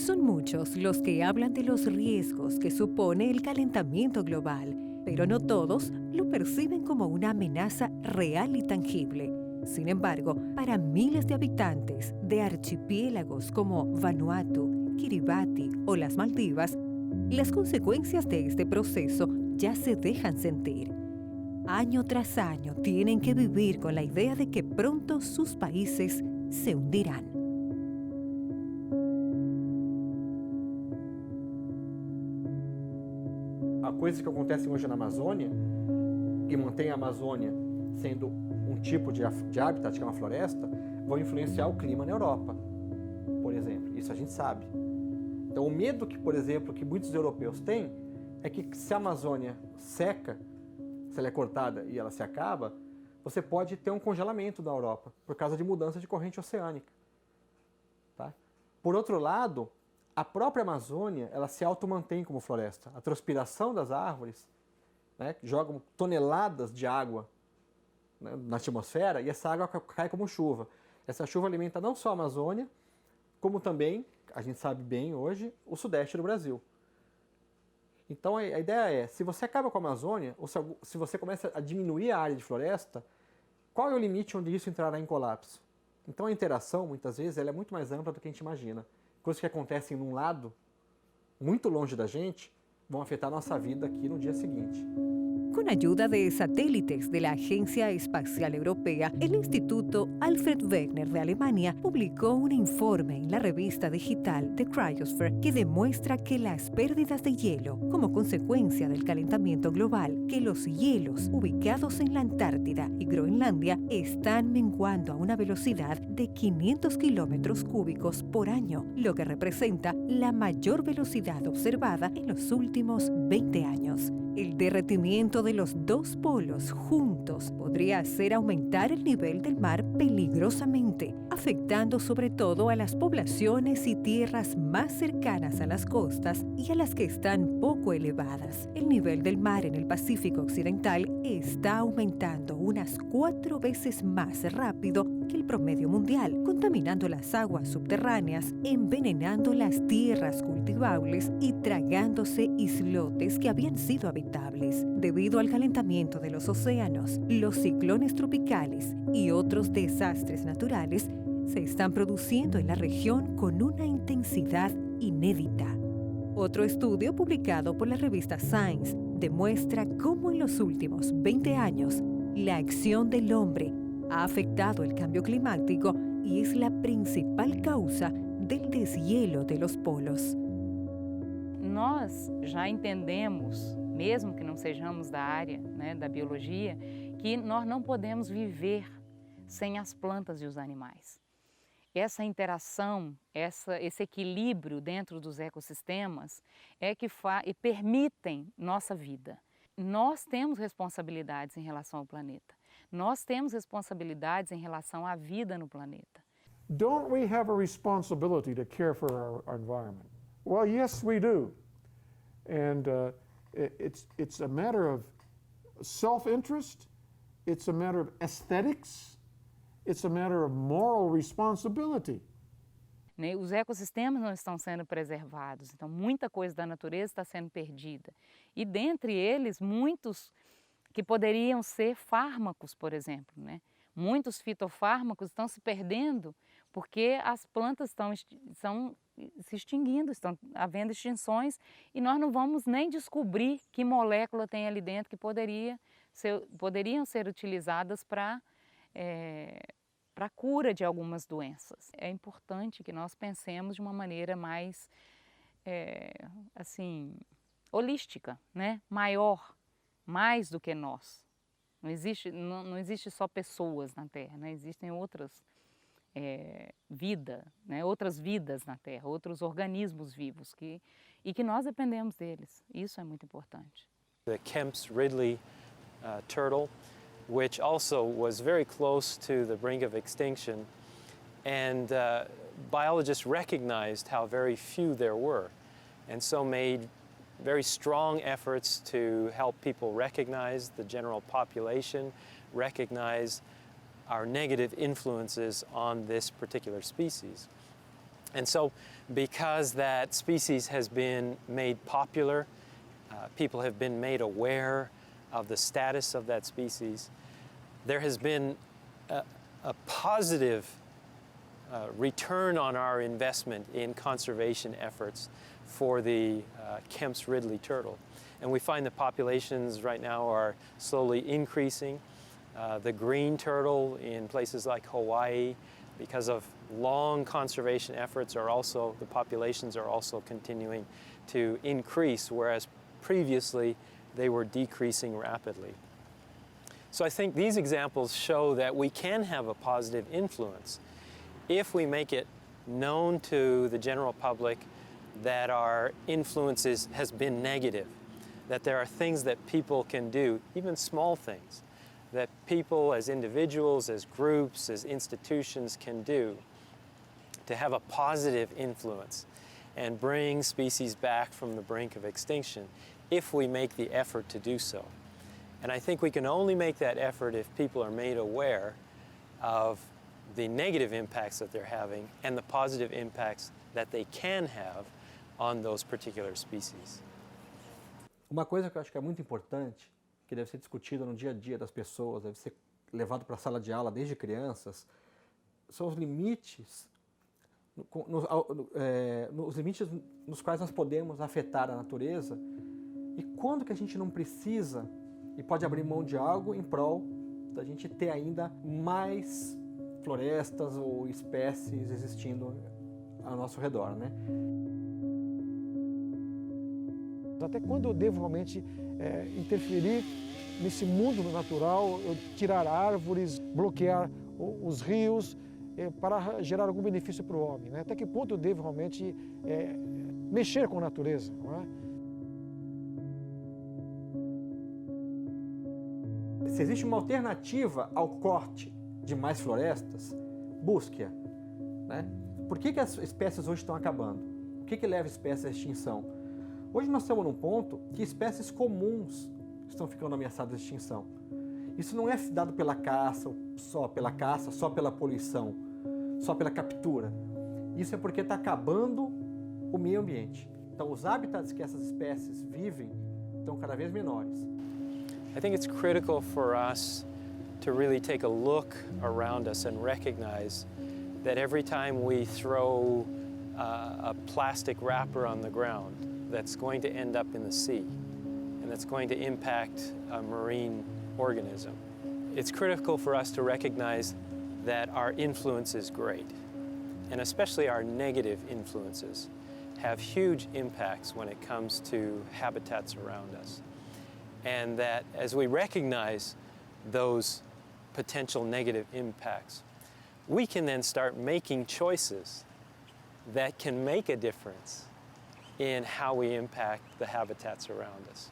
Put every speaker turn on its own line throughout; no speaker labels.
Son muchos los que hablan de los riesgos que supone el calentamiento global, pero no todos lo perciben como una amenaza real y tangible. Sin embargo, para miles de habitantes de archipiélagos como Vanuatu, Kiribati o las Maldivas, las consecuencias de este proceso ya se dejan sentir. Año tras año tienen que vivir con la idea de que pronto sus países se hundirán.
A coisa que acontece hoje na Amazônia, que mantém a Amazônia sendo um tipo de hábitat, que é uma floresta, vão influenciar o clima na Europa, por exemplo. Isso a gente sabe. Então, o medo que, por exemplo, que muitos europeus têm é que se a Amazônia seca, se ela é cortada e ela se acaba, você pode ter um congelamento da Europa por causa de mudança de corrente oceânica. Tá? Por outro lado, a própria Amazônia, ela se automantém como floresta. A transpiração das árvores, né, jogam toneladas de água, né, na atmosfera, e essa água cai como chuva. Essa chuva alimenta não só a Amazônia, como também, a gente sabe bem hoje, o sudeste do Brasil. Então a ideia é, se você acaba com a Amazônia, ou se você começa a diminuir a área de floresta, qual é o limite onde isso entrará em colapso? Então a interação, muitas vezes, ela é muito mais ampla do que a gente imagina. Coisas que acontecem num lado, muito longe da gente, vão afetar a nossa vida aqui no dia seguinte.
Con ayuda de satélites de la Agencia Espacial Europea, el Instituto Alfred Wegener de Alemania publicó un informe en la revista digital The Cryosphere que demuestra que las pérdidas de hielo, como consecuencia del calentamiento global, que los hielos ubicados en la Antártida y Groenlandia están menguando a una velocidad de 500 kilómetros cúbicos por año, lo que representa la mayor velocidad observada en los últimos 20 años. El derretimiento de los dos polos juntos podría hacer aumentar el nivel del mar peligrosamente, afectando sobre todo a las poblaciones y tierras más cercanas a las costas y a las que están poco elevadas. El nivel del mar en el Pacífico Occidental está aumentando unas 4 veces más rápido que el promedio mundial, contaminando las aguas subterráneas, envenenando las tierras cultivables y tragándose islotes que habían sido habitables. Debido al calentamiento de los océanos, los ciclones tropicales y otros desastres naturales se están produciendo en la región con una intensidad inédita. Otro estudio publicado por la revista Science demuestra cómo en los últimos 20 años la acción del hombre ha afectado el cambio climático y es la principal causa del deshielo de los polos.
Nós já entendemos, mesmo que não sejamos da área, né, da biologia, que nós não podemos viver sem as plantas e os animais. Essa interação, esse equilíbrio dentro dos ecossistemas é que permitem nossa vida. Nós temos responsabilidades em relação ao planeta. Nós temos responsabilidades em relação à vida no planeta.
Don't we have a responsibility to care for our environment? Well, yes, we do. And it's a matter of self-interest, it's a matter of aesthetics, it's a matter of moral responsibility.
Os ecossistemas não estão sendo preservados, então muita coisa da natureza está sendo perdida. E dentre eles, muitos que poderiam ser fármacos, por exemplo, né? Muitos fitofármacos estão se perdendo porque as plantas estão se extinguindo, estão havendo extinções e nós não vamos nem descobrir que molécula tem ali dentro que poderiam ser utilizadas para a cura de algumas doenças. É importante que nós pensemos de uma maneira mais holística, né? Maior, mais do que nós. Não existe só pessoas na Terra, né? Existem outras outras vidas na Terra, outros organismos vivos e que nós dependemos deles. Isso é muito importante.
The Kemp's Ridley turtle, which also was very close to the brink of extinction, and biologists recognized how very few there were, and so made very strong efforts to help people recognize the general population, recognize our negative influences on this particular species. And so because that species has been made popular, people have been made aware of the status of that species, there has been a positive return on our investment in conservation efforts for the Kemp's Ridley turtle. And we find the populations right now are slowly increasing. The green turtle in places like Hawaii, because of long conservation efforts, the populations are also continuing to increase, whereas previously they were decreasing rapidly. So I think these examples show that we can have a positive influence if we make it known to the general public that our influence has been negative, that there are things that people can do, even small things, that people as individuals, as groups, as institutions can do to have a positive influence and bring species back from the brink of extinction if we make the effort to do so. And I think we can only make that effort if people are made aware of the negative impacts that they're having and the positive impacts that they can have on those particular species.
Uma coisa que eu acho que é muito importante, que deve ser discutida no dia a dia das pessoas, deve ser levado para a sala de aula desde crianças, são os limites, os limites nos quais nós podemos afetar a natureza e quando que a gente não precisa e pode abrir mão de algo em prol da gente ter ainda mais florestas ou espécies existindo ao nosso redor, né?
Até quando eu devo realmente interferir nesse mundo natural, eu tirar árvores, bloquear os rios para gerar algum benefício para o homem, né? Até que ponto eu devo realmente mexer com a natureza, não é?
Se existe uma alternativa ao corte de mais florestas, busque-a, né? Por que as espécies hoje estão acabando? O que leva espécies à extinção? Hoje nós estamos num ponto que espécies comuns estão ficando ameaçadas de extinção. Isso não é dado pela caça, só pela poluição, só pela captura. Isso é porque está acabando o meio ambiente. Então os hábitats que essas espécies vivem estão cada vez menores.
I think it's critical for us to really take a look around us and recognize that every time we throw a plastic wrapper on the ground, that's going to end up in the sea and that's going to impact a marine organism. It's critical for us to recognize that our influence is great, and especially our negative influences have huge impacts when it comes to habitats around us. And that as we recognize those potential negative impacts, we can then start making choices that can make a difference in how we impact the habitats around us.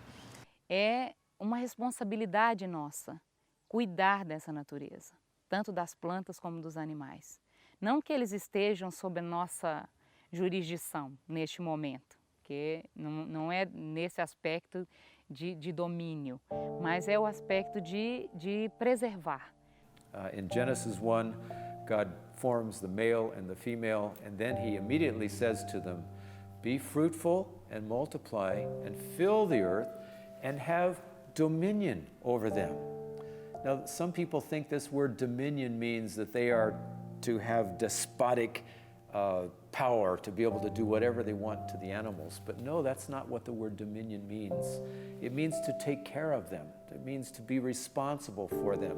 É uma responsabilidade nossa cuidar dessa natureza, tanto das plantas como dos animais. Não que eles estejam sob a nossa jurisdição neste momento, que não é nesse aspecto de domínio, mas é o aspecto de preservar.
In Genesis 1, God forms the male and the female, and then he immediately says to them, be fruitful and multiply and fill the earth and have dominion over them. Now, some people think this word dominion means that they are to have despotic power to be able to do whatever they want to the animals. But no, that's not what the word dominion means. It means to take care of them. It means to be responsible for them.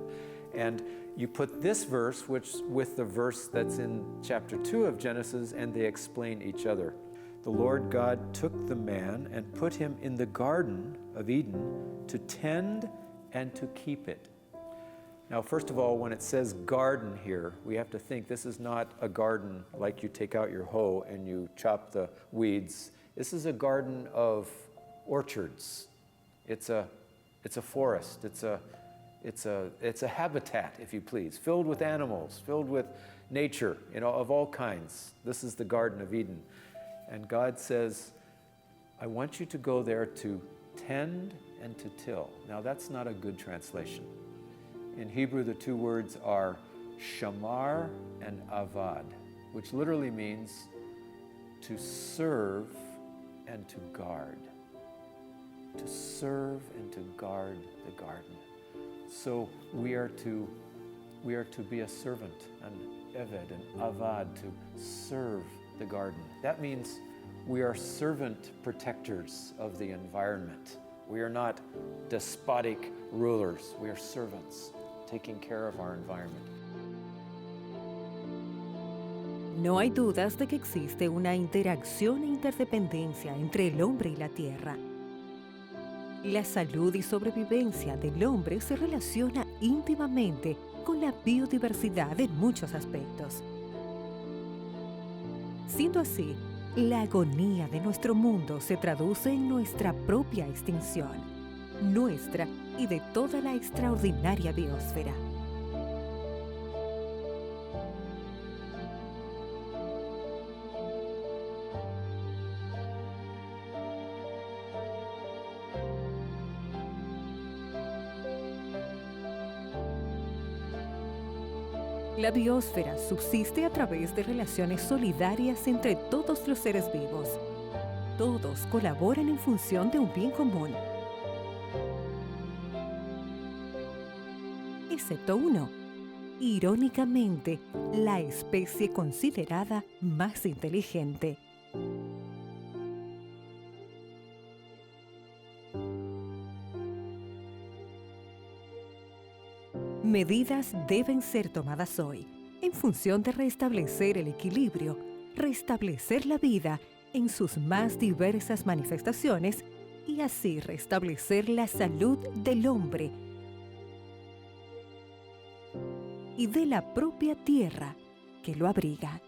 And you put this verse with the verse that's in chapter 2 of Genesis, and they explain each other. The Lord God took the man and put him in the Garden of Eden to tend and to keep it. Now, first of all, when it says garden here, we have to think this is not a garden like you take out your hoe and you chop the weeds. This is a garden of orchards. It's a forest. It's a habitat, if you please, filled with animals, filled with nature, of all kinds. This is the Garden of Eden. And God says, I want you to go there to tend and to till. Now, that's not a good translation. In Hebrew, the two words are shamar and avad, which literally means to serve and to guard. To serve and to guard the garden. So we are to be a servant, an eved, an avad, to serve the garden. That means we are servant protectors of the environment. We are not despotic rulers. We are servants taking care of our environment.
No hay dudas de que existe una interacción e interdependencia entre el hombre y la tierra. La salud y sobrevivencia del hombre se relaciona íntimamente con la biodiversidad en muchos aspectos. Siendo así, la agonía de nuestro mundo se traduce en nuestra propia extinción, nuestra y de toda la extraordinaria biosfera. La biosfera subsiste a través de relaciones solidarias entre todos los seres vivos. Todos colaboran en función de un bien común. Excepto uno, irónicamente, la especie considerada más inteligente. Medidas deben ser tomadas hoy, en función de restablecer el equilibrio, restablecer la vida en sus más diversas manifestaciones y así restablecer la salud del hombre y de la propia tierra que lo abriga.